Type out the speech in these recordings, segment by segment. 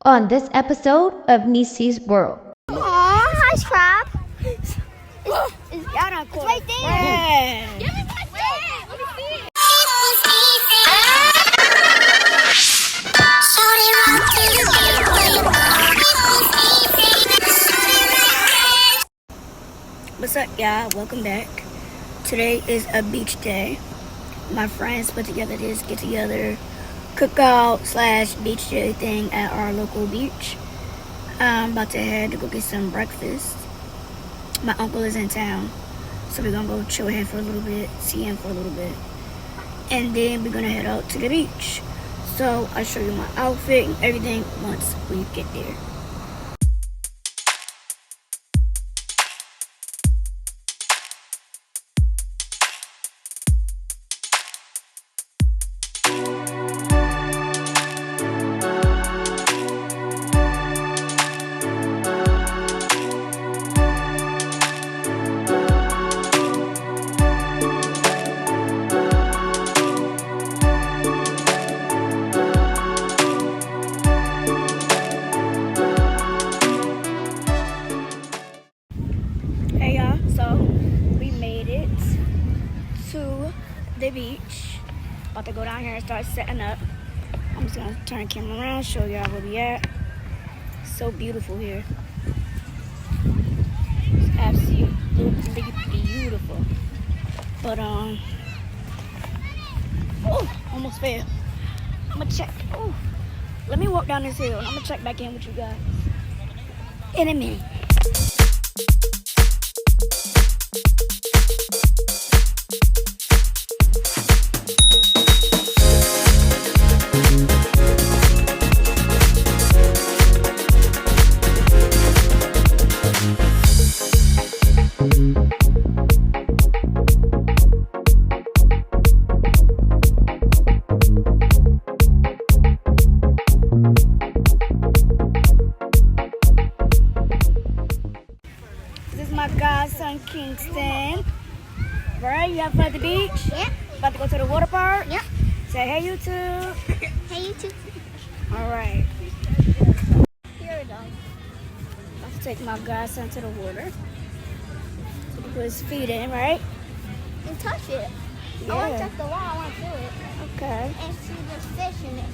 on this episode of Niecy's World. Aw, hi, Scrap. It's right there. Yeah. Give me my thing. Let me see it. What's up, y'all? Welcome back. Today is a beach day. My friends put together this get-together cookout / beach day thing at our local beach. I'm about to head to go get some breakfast. My uncle is in town, so we're gonna go chill him for a little bit, see him for a little bit, and then we're gonna head out to the beach. So I'll show you my outfit and everything once we get there. Hey y'all, so we made it to the beach. About to go down here and start setting up. I'm just gonna turn the camera around, show y'all where we at. So beautiful here. It's absolutely beautiful. But oh, almost fell. I'm gonna check. Oh, let me walk down this hill and I'm gonna check back in with you guys in a minute. This is my godson, Kingston. Right, you have fun at the beach? Yep. About to go to the water park? Yep. Say hey, YouTube. Hey, you too. All right. Here we go. Let's take my godson to the water. So he put his feet in, right? And touch it. I want to touch the wall. I want to feel it. Okay. And see there's fish in it.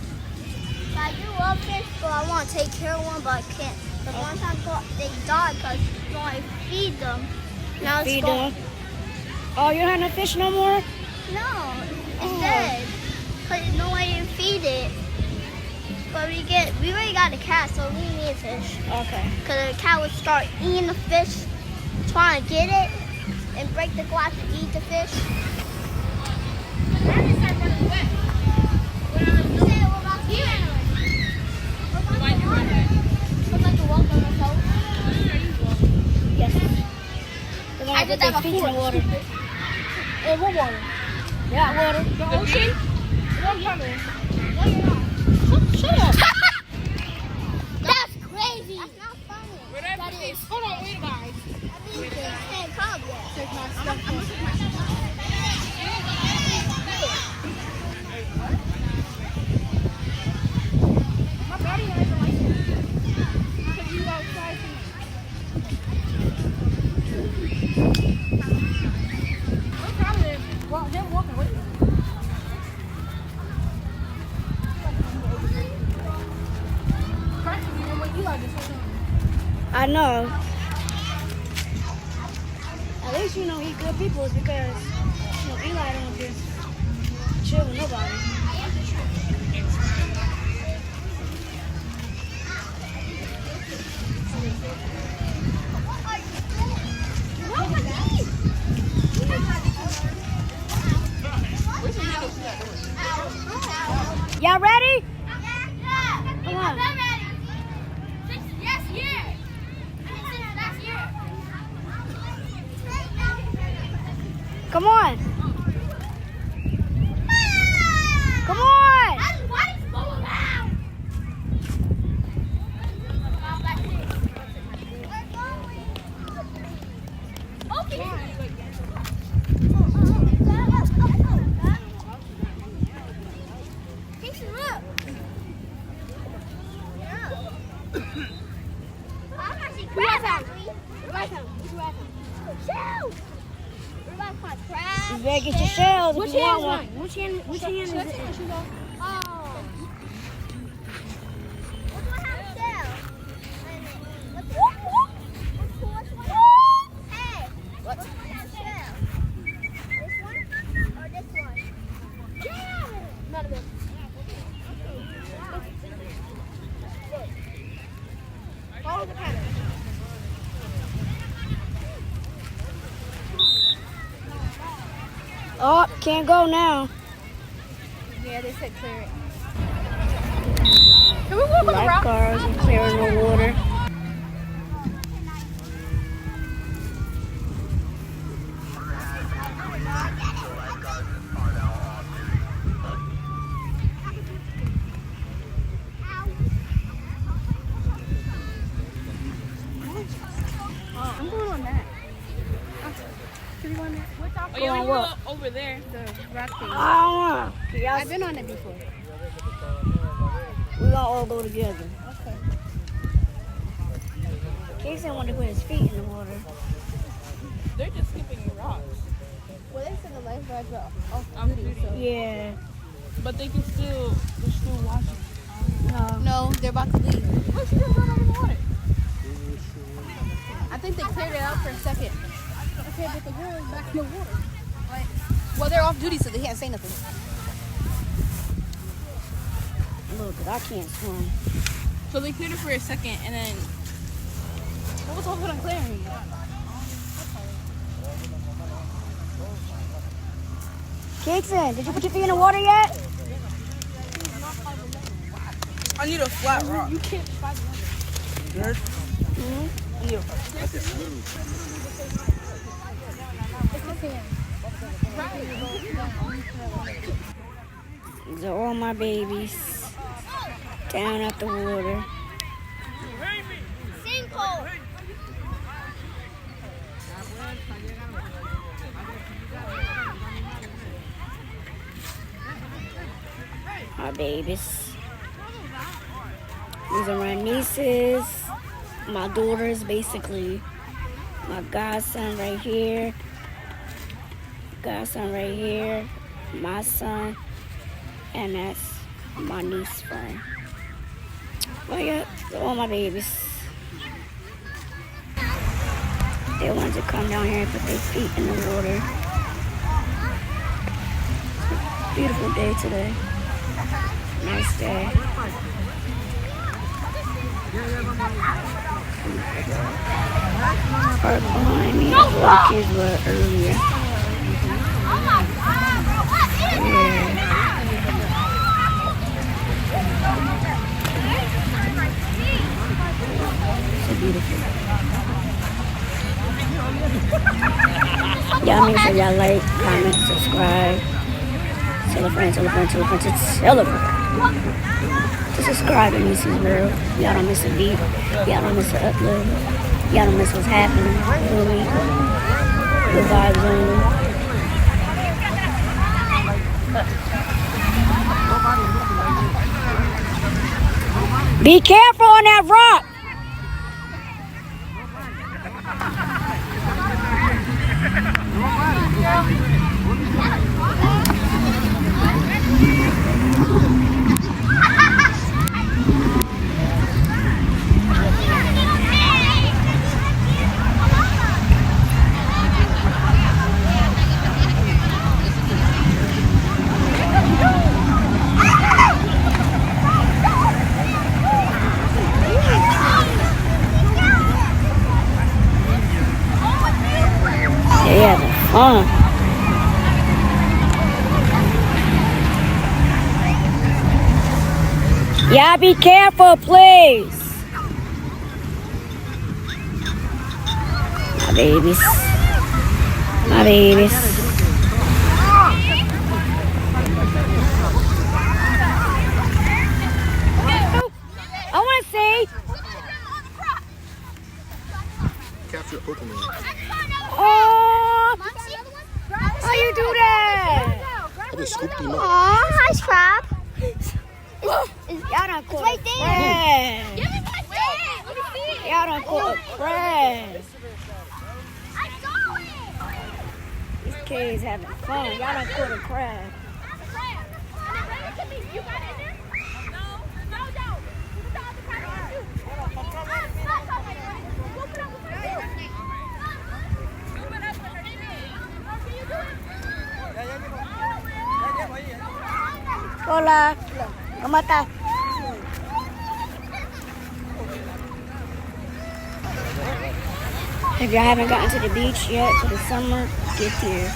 So I do love fish, but I want to take care of one, but I can't. But one time they died because I feed them. Now it's Feed gone. them. Oh, you don't have no fish no more? No, it's dead. Because there's no way to feed it. But we already got a cat, so we need fish. Okay. Because the cat would start eating the fish, trying to get it, and break the glass to eat the fish. I did that before. In the water. In what water? Yeah, water. The ocean? What water? No, you're not. Shut up. That's crazy. That's not funny. That is. Hold on, wait, guys. I can't come yet. Take my stuff. My body has a license. Because you outside what problem is? Well, them walking with me. I know. At least you know he good people is because Eli don't just chill with nobody. Y'all ready? Come on. Come on. Come on. You better get your shells if Which you hand want is one. Which hand is it? Oh. Which one has a shell? Which one? Hey, which one has a shell? This one or this one? Yeah. None of them. Follow the pattern. Oh, can't go now. Yeah, they said clear it. Can we walk on the rock? Lifeguards are clearing the water. I'm going on that. Can you go on that? Oh, yeah, on we what? go over there. The rock thing. I don't know. I've been on it before. We gonna all go together. Okay. Casey wanted to put his feet in the water. They're just skipping rocks. Well, they said the lifeguards were off Off duty, duty. so. Yeah. But they're still watching. No. No, they're about to leave. Look, she just ran out of the water. I think they cleared it out for a second. Okay, but the girl is back in the water. Like, well, they're off duty, so they can't say nothing. Look, I can't swim. So they cleared it for a second, and then What was the whole point of clearing it? Jackson, did you put your feet in the water yet? I need a flat rock. You can't find it. Good. Mm-hmm. I need a It's the sand. These are all my babies down at the water. Sinkhole. My babies. These are my nieces, my daughters, basically. My godson right here. Godson right here. My son. And that's my niece friend. Well, yeah, they're all my babies. They wanted to come down here and put their feet in the water. Beautiful day today. Nice day. Park behind me. The kids were earlier. Yeah. So beautiful. Y'all make sure y'all like, comment, subscribe. Tell a friend, tell a friend, tell a friend, tell a friend. To subscribe to Niecy's World. Y'all don't miss a beat. Y'all don't miss an upload. Y'all don't miss what's happening. You know me? The vibes only. Be careful on that rock. Yeah, fun. Yeah, be careful, please. My babies. My babies. I want to see. Capture Pokemon. Oh, how you do that? I just scooped him up. Aw, nice crab. Y'all not cool. Right there. Yeah. Give me my fish. kids having fun. Y'all done caught a crab. Hola. ¿Cómo estás? If y'all haven't gotten to the beach yet for the summer, get there.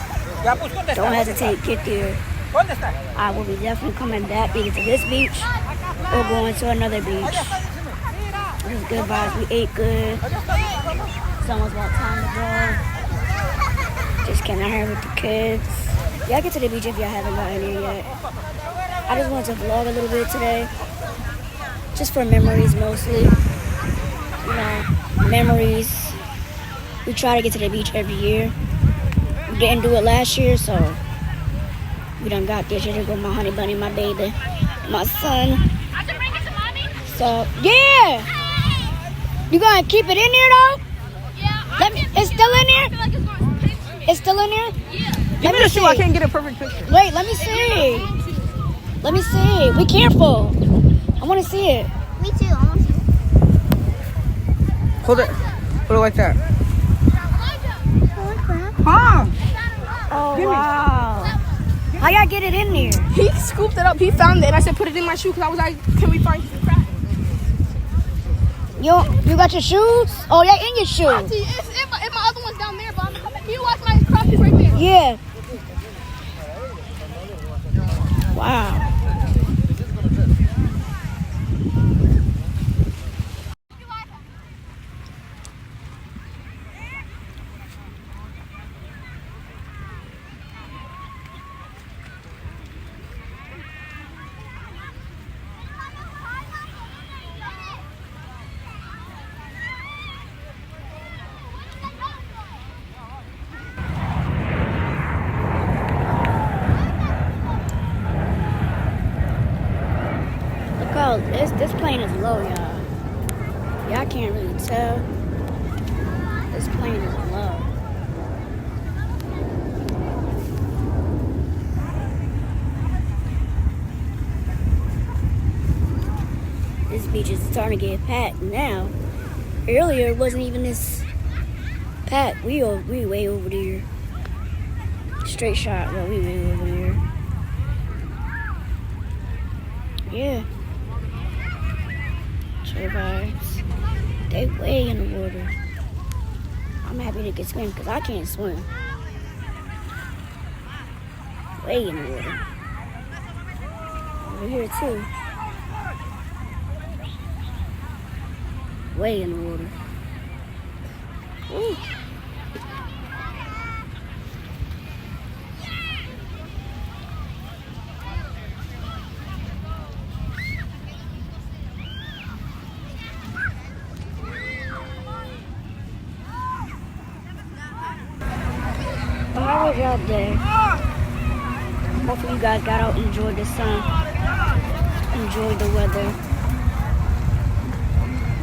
Don't hesitate, get there. I will be definitely coming back either to this beach or going to another beach. It was good vibes. We ate good. It's almost about time to go. Just came out here with the kids. Y'all get to the beach if y'all haven't gotten here yet. I just wanted to vlog a little bit today. Just for memories mostly. You know, memories. We try to get to the beach every year. We didn't do it last year, so we done got this year to go with my honey bunny, my baby, my son. So, yeah! You gonna keep it in there though? Yeah. It's still in there? It's still in there? Yeah. Let me see. I can't get a perfect picture. Wait, let me see. Let me see. Be careful. I want to see it. Me too. I want to see it. Hold it. Put it like that. Huh? Oh, wow. How y'all get it in there? He scooped it up. He found it. And I said, put it in my shoe because I was like, can we find some crap? You got your shoes? Oh, yeah, in your shoe. My other one's down there, but I'm coming. Can you watch my crop is right there? Yeah. Wow. This plane is low, y'all. Y'all can't really tell. This plane is low. This beach is starting to get packed now. Earlier, it wasn't even this packed. We way over there. Straight shot, well, we way over there. Yeah. Vibes. They way in the water. I'm happy they can swim because I can't swim. Way in the water. Over here too. Way in the water. Ooh. How was y'all day? Hopefully you guys got out and enjoyed the sun. Enjoyed the weather.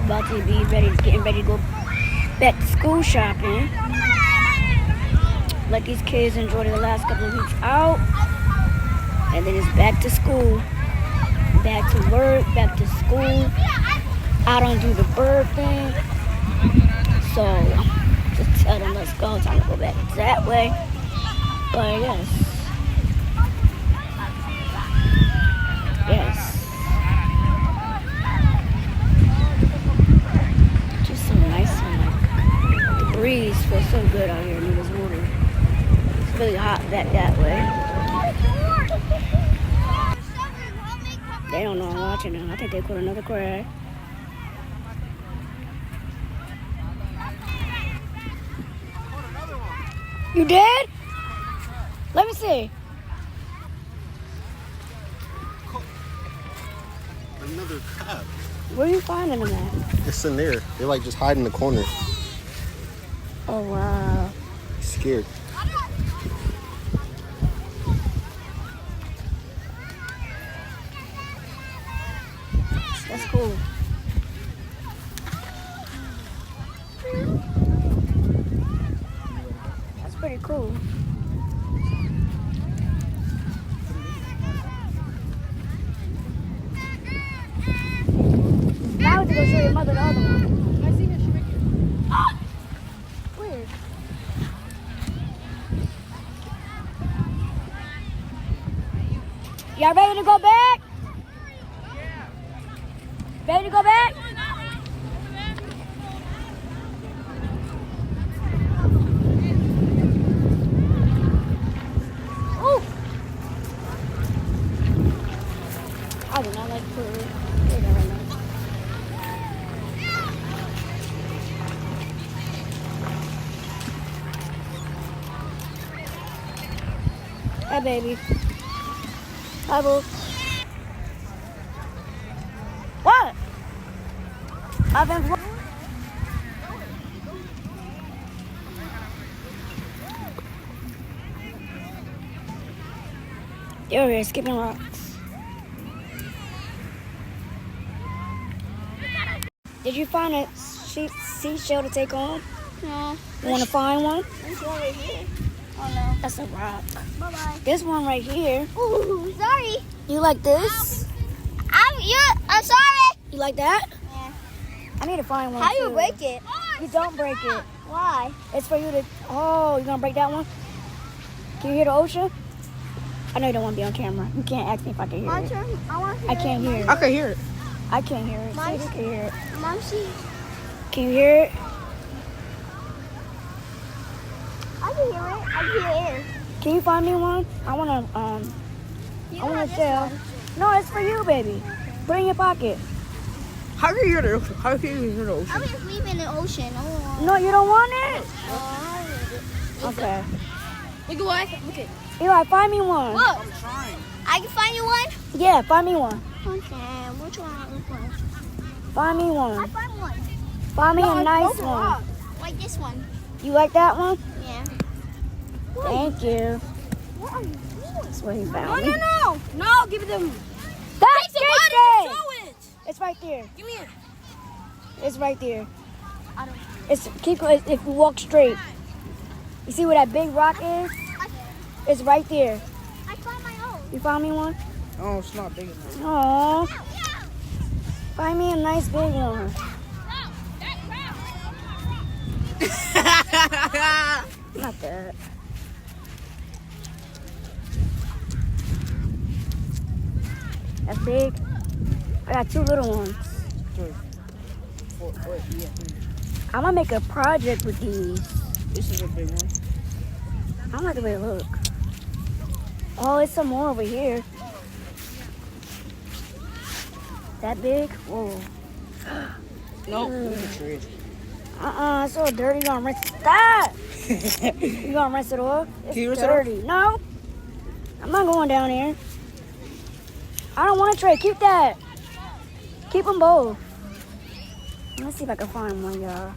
About to be getting ready to go back to school shopping. Let these kids enjoy the last couple of weeks out. And then it's back to school. Back to work, back to school. I don't do the bird thing. So just tell them let's go. Time to go back that way. But yes. Just so nice and like the breeze feels so good out here near this water. It's really hot that way. They don't know I'm watching them. I think they caught another crab. You did? Let me see. Another crab. Where are you finding them at? It's in there. They like just hide in the corner. Oh, wow. Scared. That's cool. That's pretty cool. show your mother the other one. I see her. She right here. Where? Y'all ready to go back? Ready to go back? Ooh. I do not like food. Hi, baby. Hi, boo. What? I've been. You're here skipping rocks. Did you find a seashell to take home? No. You want to find one? There's one right here. Oh no. That's a rock. Bye-bye. This one right here. Ooh, sorry. You like this? I'm sorry. You like that? Yeah. I need to find one How too. you break it? You don't break it. Why? It's for you to. Oh, you gonna break that one? Can you hear the ocean? I know you don't want to be on camera. You can't ask me if I can hear My it. turn. I want to hear I can't hear it. I can hear it. I can't hear it. Mine- See, you can hear it. Mom, see. Can you hear it? I can hear it. I can hear it. Can you find me one? I wanna You I wanna have this sell. one. No, it's for you, baby. Put it in your pocket. How can you hear the ocean? How can you hear the ocean? I was just leaving the ocean. Oh, No, you don't want it? I need it. Okay. Look at what? Look at. Eli, find me one. Look. I can find you one? Yeah, find me one. Okay, which one? Which one? Find me I one. find one. Find me a nice one. Like this one. You like that one? Yeah. Thank you. What are you doing? That's what he found me. No. No, give it to me. That's Why did you Casey! show it? It's right there. Give me it. It's right there. I don't. It's if you walk straight. You see where that big rock is? It's right there. I found my own. You found me one? Oh, it's not big enough. Aww. Find me a nice big one. Not that. That's big. I got two little ones. I'm gonna make a project with these. This is a big one. I don't like the way it look. Oh, it's some more over here. That big? Whoa. No, it's a tree. It's so dirty. You gonna rinse that? You gonna rinse it off? It's Can you rinse it off? dirty. No. I'm not going down here. I don't want a tray. Keep that. Keep them both. Let's see if I can find one, y'all.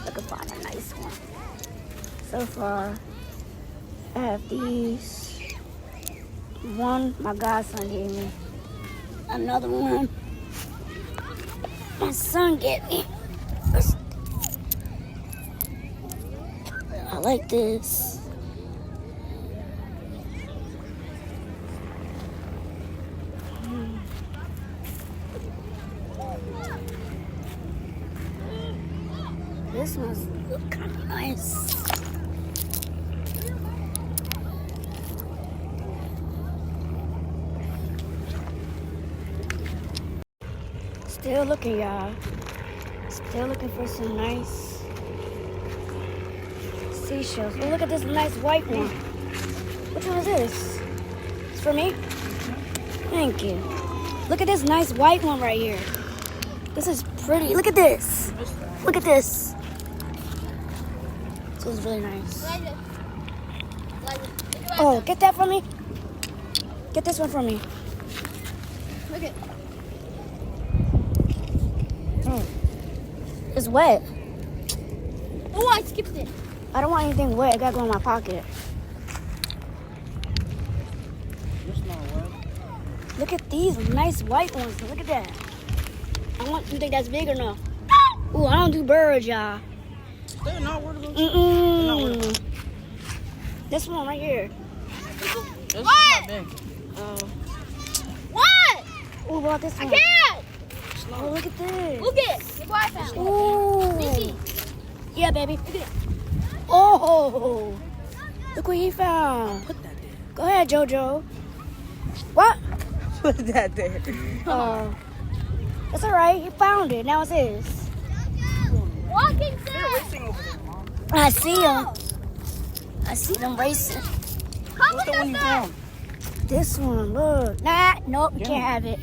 I can find a nice one. So far, I have these. One my godson gave me. Another one my son gave me. I like this. This one's look kind of nice. Still looking, y'all. Still looking for some nice seashells. Oh, look at this nice white one. Which one is this? It's for me? Thank you. Look at this nice white one right here. This is pretty. Look at this. Look at this. This is really nice. Oh, get that for me. Get this one for me. Look at. It's wet. Oh, I skipped it. I don't want anything wet. It gotta go in my pocket. It's not wet. Look at these nice white ones. Look at that. You think that's big or no? Ooh, I don't do birds, y'all. They're not worth it. Mm-mm. This one right here. This is What? not big. Oh. What? Oh, what about this I one? can't. Oh, look at this. Look it. Look what I found. Ooh. Niecy. Yeah, baby. Oh, look what he found. Put that there. Go ahead, JoJo. What? Put that there. Oh, that's all right. He found it. Now it's his. Walking They're dead. racing over there, Mom. I see him. I see them racing. Come What's with the one you us. found? This one, look. Nah, nope, you can't have it.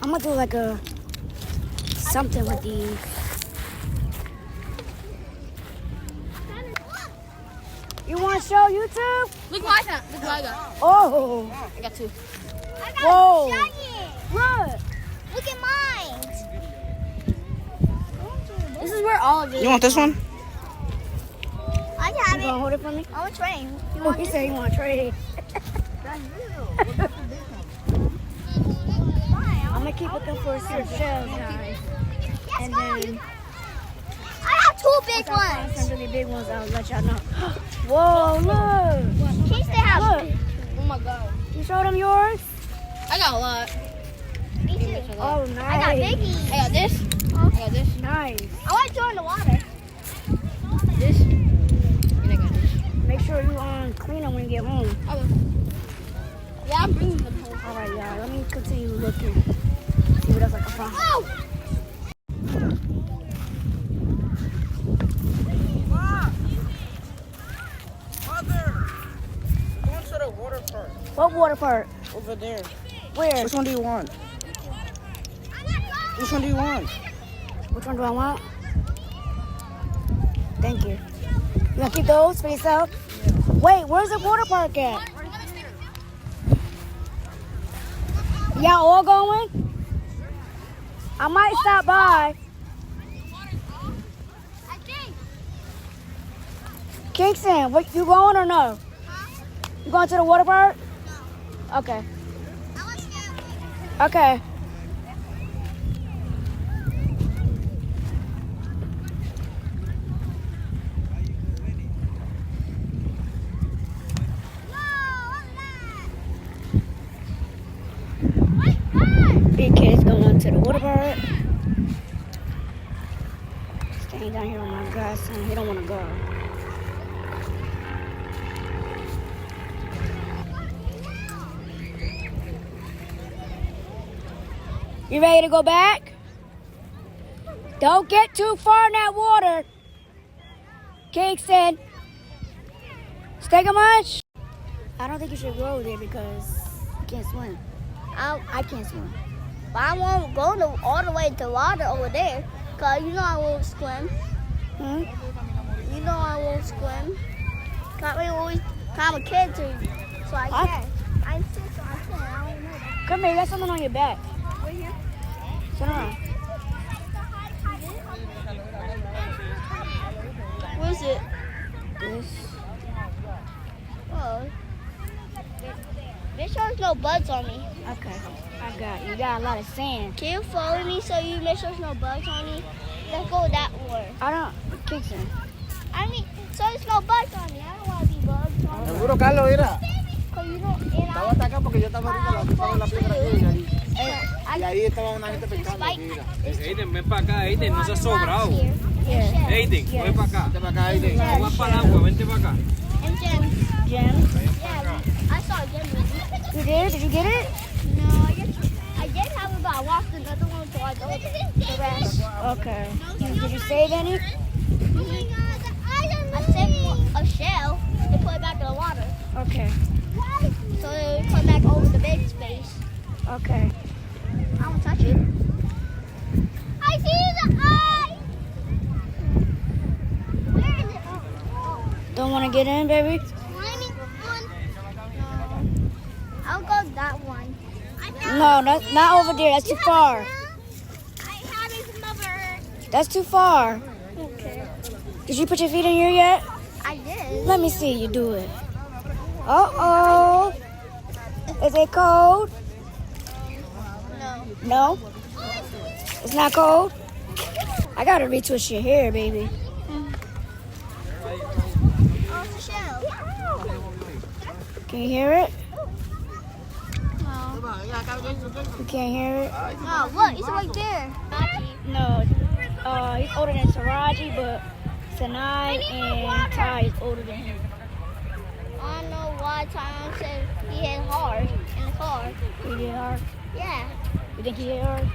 I'm gonna do like a something with these. You want to show YouTube? Look what I found. Look what I got. Oh, I got 2. I got Whoa. giant. look. Look at mine. This is where all of it. You want this one? I You have gonna it. hold it for me? I'm a train. You Oh, want he this? said he want to trade. I'm gonna keep looking for some shells, guys. And then I have 2 big once I find ones. some really big ones, I'll let y'all know. Whoa, look. Keith, they have. Look. Oh my god. You showed them yours? I got a lot. Me too. Oh, nice. I got biggies. I got this. I got this. Nice. I want to join the water. This. And I got this. Make sure you clean them when you get home. I will. Yeah, I'm bringing them home. All right, y'all. Let me continue looking. See what else I can find. Oh! Mother! Going to the water park. What water park? Over there. Where? Which one do you want? Which one do you want? Which one do I want? Thank you. You gonna keep those for yourself? Wait, where's the water park at? Y'all all going? I might stop by. Kingston, what, you going or no? You going to the water park? Okay. Okay. Big kid's going to the water park. Staying down here with my godson. He don't want to go. You ready to go back? Don't get too far in that water. Kingston. Steak much? I don't think you should go there because you can't swim. I can't swim. But I won't go all the way to the water over there. Because you know I won't swim. Hmm? You know I won't swim. I'm a kid too, so I Huh? can. I'm sick, so I can. I don't know that. Come here, you got something on your back. Right here. Turn around. What is it? This. Oh. Make sure there's no bugs on me. Okay. I got you. You got a lot of sand. Can you follow me so you make sure there's no bugs on me? Let's go that way. I don't. Kingston. I mean, so there's no bugs on me. I don't want to be bugs on me. Seguro, Carlos, mira. Because you don't. And Estaba hasta acá porque yo estaba ahorita en la piedra aquí. Y ahí estaba una gente pescando. Mira. Aiden, ven para acá, Aiden, no seas sobrado. Yeah. Aiden, ven para acá. Vente para acá, Aiden. Vas para el agua, vente para acá. And gems. Gems. Yeah, I saw a gem movie. You did? Did you get it? No, I did have it, but I lost another one, so I don't the rest. Okay. Did you save any? I saved a shell and put it back in the water. Okay. So it would come back over the big space. Okay. I won't touch it. I see the eye! Where is it? Oh. Don't want to get in, baby? Climbing on. No. I'll go that one. No, that's not over there. That's too far. I have it from over. That's too far. Okay. Did you put your feet in here yet? I did. Let me see you do it. Uh-oh. Is it cold? No. No? It's not cold? I gotta retwist your hair, baby. Oh, it's a shell. Can you hear it? You can't hear it? No, look, it's right there. No. He's older than Taraji, but Sanai and Ty is older than him. I don't know why Tyrone said he hit hard in the car. He hit hard? Yeah. You think he hit hard?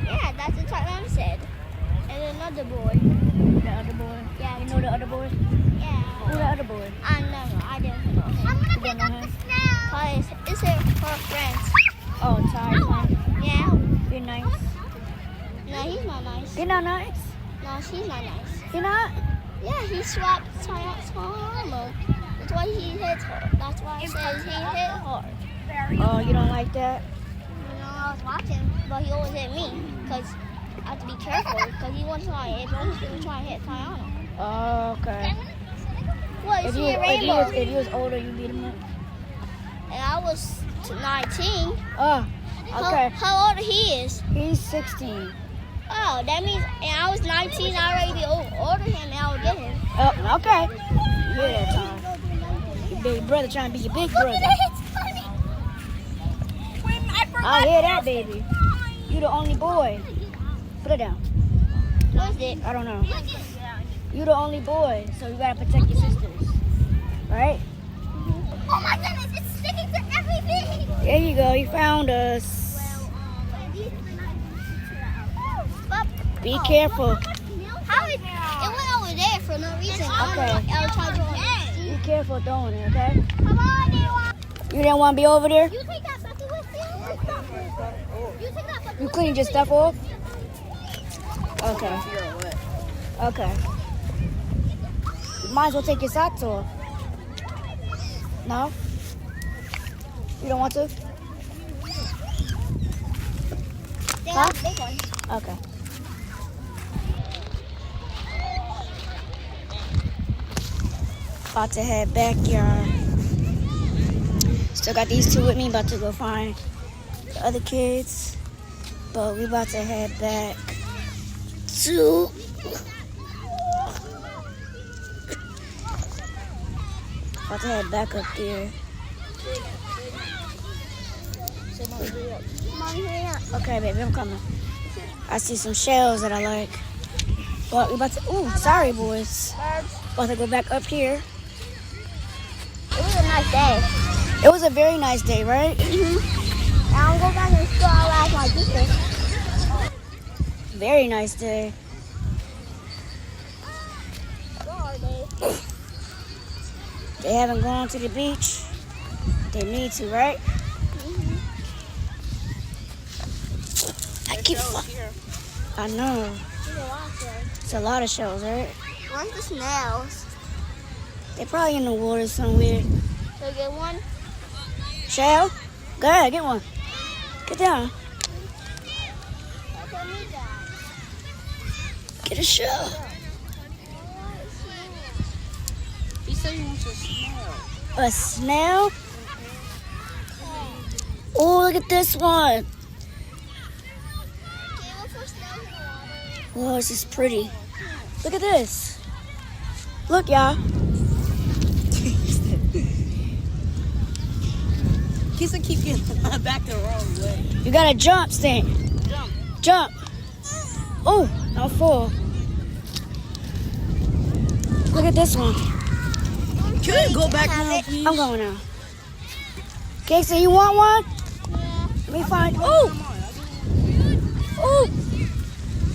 Yeah, that's what Tyrone said. And another boy. The other boy? Yeah. You know the other boy? Yeah. Who's the other boy? I don't know. I didn't know him. I'm You don't know him? It's her friends. Oh, Ty's friend. Yeah. You're nice. No, he's not nice. You're not nice? No, she's not nice. You're not? Yeah, he swapped Tyrone's hormone. That's why he hit her. That's why it says he hit hard. Oh, you don't like that? You know, I was watching, but he always hit me because I have to be careful because he wasn't trying to hit. He was going to try and hit Tyrone. Oh, okay. What, is If he a rainbow? you was older, you beat him up? And I was 19. Oh, okay. How old he is? He's 16. Oh, that means, and I was 19, I already be older him, and I would get him. Oh, okay. You hear that, Ty? Your big brother trying to be your big brother. I hear that, baby. You the only boy. Put it down. What's it? I don't know. You the only boy, so you gotta protect your sisters. Right? Oh my goodness, it's sticking to everything! There you go. You found us. Be careful. How is it went over there for no reason. Okay. I was trying to Be careful throwing it, okay? Come on, Newa. You didn't want to be over there? You take that bucket with you? You take that bucket. You cleaned your stuff off? Okay. Okay. You might as well take your socks off. No? You don't want to? Huh? Big one. Okay. About to head back, y'all. Still got these two with me. About to go find the other kids. But we about to head back to... About to head back up there. Okay, baby, I'm coming. I see some shells that I like. But we about to... Ooh, sorry, boys. About to go back up here. It was a nice day. It was a very nice day, right? Now I'm going back to school. I'll ask my teacher. Very nice day. They haven't gone to the beach. They need to, right? I keep... I know. It's a lot of shells, right? Where's the snails? They're probably in the water somewhere. So get one. Shell? Go ahead, get one. Get down. Get a shell. He said he wants a snail. A snail? Oh, look at this one. Oh, this is pretty. Look at this. Look, y'all. He said keep getting back the wrong way. You gotta jump, Stan. Jump. Jump. Oh, I'll fall. Look at this one. Can you go back now, please? I'm going now. Okay, so you want one? Yeah. Let me find. Oh! Oh!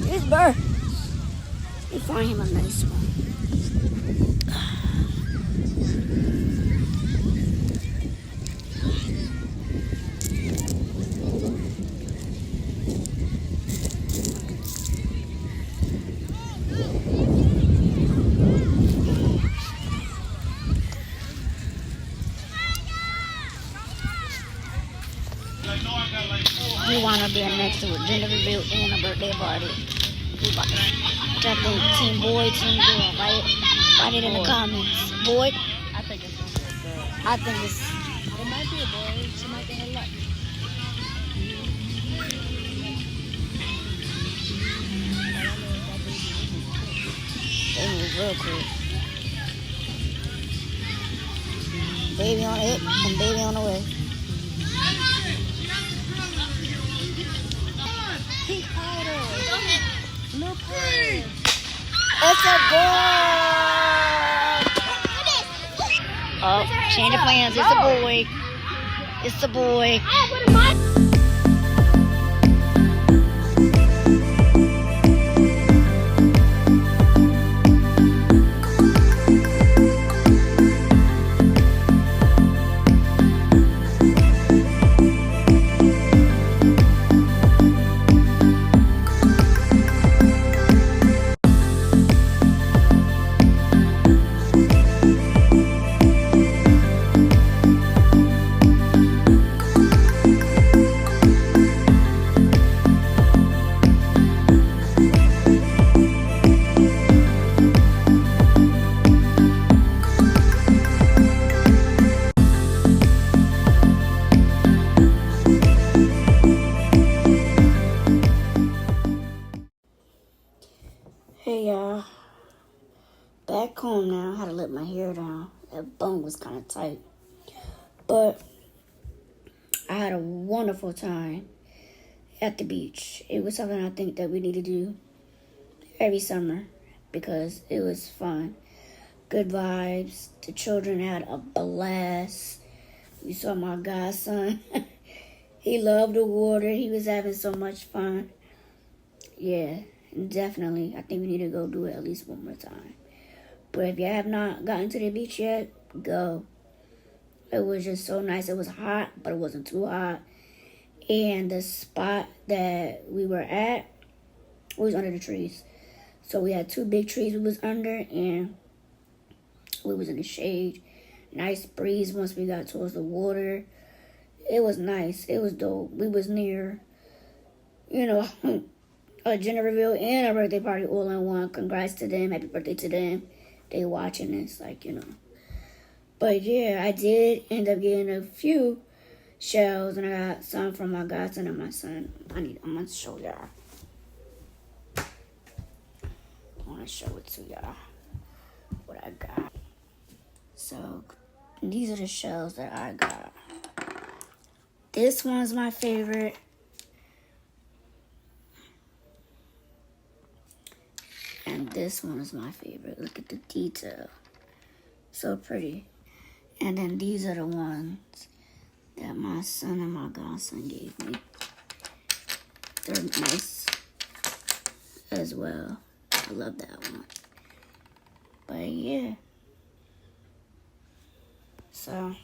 This bird. Let me find him a nice one. We want to be next to a gender reveal and a birthday party. We about to, I think team boy, team girl, write it in the comments. Boy? I think it's gonna be a girl. I think it's... It might be a boy. She might get her luck. They move real quick. Baby on it and baby on the way. It's a boy. Oh, change of plans. It's a boy. It's a boy. Hey y'all, back home now. I had to let my hair down. That bun was kind of tight. But I had a wonderful time at the beach. It was something I think that we need to do every summer because it was fun. Good vibes. The children had a blast. We saw my godson. He loved the water. He was having so much fun. Yeah. Definitely, I think we need to go do it at least one more time. But if you have not gotten to the beach yet, go. It was just so nice. It was hot, but it wasn't too hot. And the spot that we were at was under the trees. So we had 2 big trees we was under, and we was in the shade. Nice breeze once we got towards the water. It was nice. It was dope. We was near, a gender reveal and a birthday party all in one. Congrats to them. Happy birthday to them. They watching this, But yeah, I did end up getting a few shells, and I got some from my godson and my son. I'm going to show y'all. I want to show it to y'all what I got. So, these are the shells that I got. This one's my favorite. And this one is my favorite. Look at the detail. So pretty. And then these are the ones that my son and my godson gave me. They're nice as well. I love that one. But yeah. So,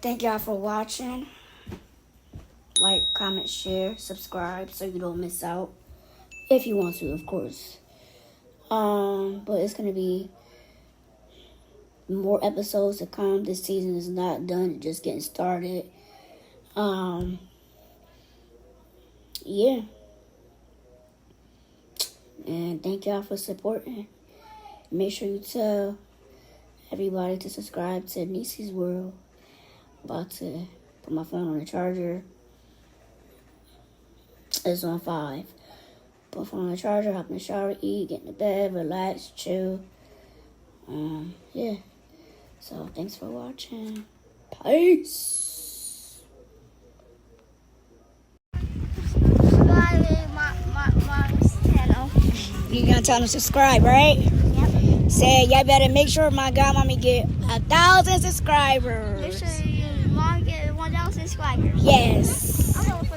thank y'all for watching. Like, comment, share, subscribe so you don't miss out. If you want to, of course. But it's going to be more episodes to come. This season is not done. It's just getting started. Yeah. And thank y'all for supporting. Make sure you tell everybody to subscribe to Niecy's World. About to put my phone on the charger. It's on 5. Put phone on the charger, hop in the shower, eat, get in the bed, relax, chill. Yeah. So thanks for watching. Peace. Subscribe to my channel. You gonna tell them to subscribe, right? Yep. Say y'all better make sure my godmommy get 1,000 subscribers. Make sure your mom get 1,000 subscribers. Yes. I'm gonna